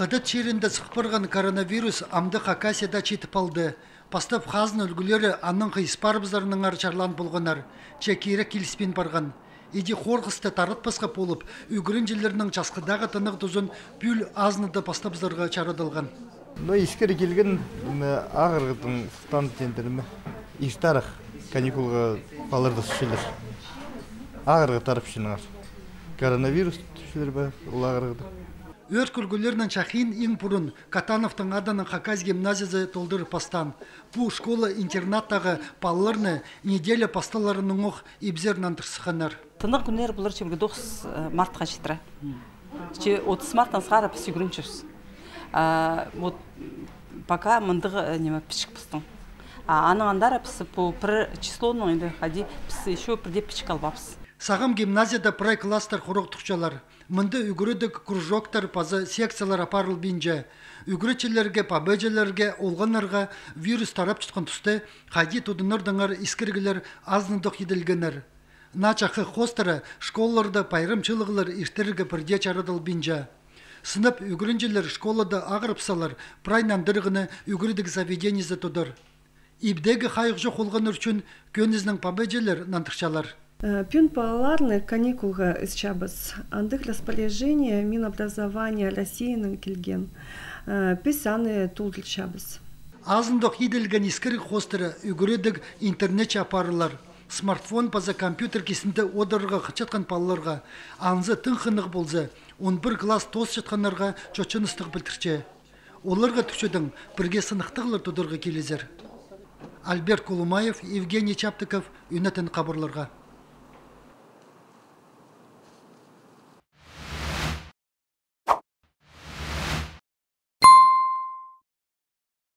Қыдыт черінде сықпырған коронавирус амды Хакасияда четіп алды. Пастап хазын үлгілері анның қиыспар бізарының арчарлан болғанар. Чекері келіспен барған. Иди хорғысты тарытпасқа болып, үгірін желерінің жасқыдағы тынық тұзын бүл азныды пастап бізарға чарадылған. Ескері келген ағырғыдың сұқтан тендірімі иштарық каникулға балырды сүшелер. Ағырғы тарып шынығар. Коронавирус түшілер бі, ол ағырғыды. Өрт күлгілерінің чахин ең бұрын Катановтың аданың Хакас гимназиясы толдыры пастан. Бұл школа-интернаттағы балаларны неделя пасталарының оқ ебзернан тұрсықанар. Тынық күнер бұлар чебілгі 9 мартқа жетірі. 30 марттан сғара піс үгірін чөз. Пока мұндығы неме пішік пістің. Аның андара пісі по бір числоның енді қади пісі еще бірде пішік албапсы. Сағым гимназияда прай кластар құрық тұқчалар. Мұнды үгірідік кружоктар пазы секциялар апарыл бейінже. Үгірічелерге, пабөжелерге, олғанарға вирус тарап тұтқан тұсты қади тұдынырдыңар искіргілер азнындық еділгенер. Начақы хостары школаларда пайрымчылығылар іштерге бірде чарадыл бейінже. Сынып үгірінжелер школада ағырыпсалар прайнан дырғыны үгірідік заведениезе тұдыр. Ибдегі қайық жоқ олған үрчін көнізінің пабөжелер нантықшалар. Пюн балаларны каникулга из чабас. Андых расположение Минобразования Россияның келген. Песаны тулдыл чабас. Азындық еделген искірі хостыры үгіредік интернет чапарылар. Смартфон паза компьютер кесінде одырға қычатқан балаларға анзы тыңқынық болзы. 11 класс тос жатқанларға чочыныстық білтірче. Оларға түшедің бірге сынықтығылар тұдырғы келезер. Альберт Колумаев, Евгений Чаптыков, Юнетін қабырларға.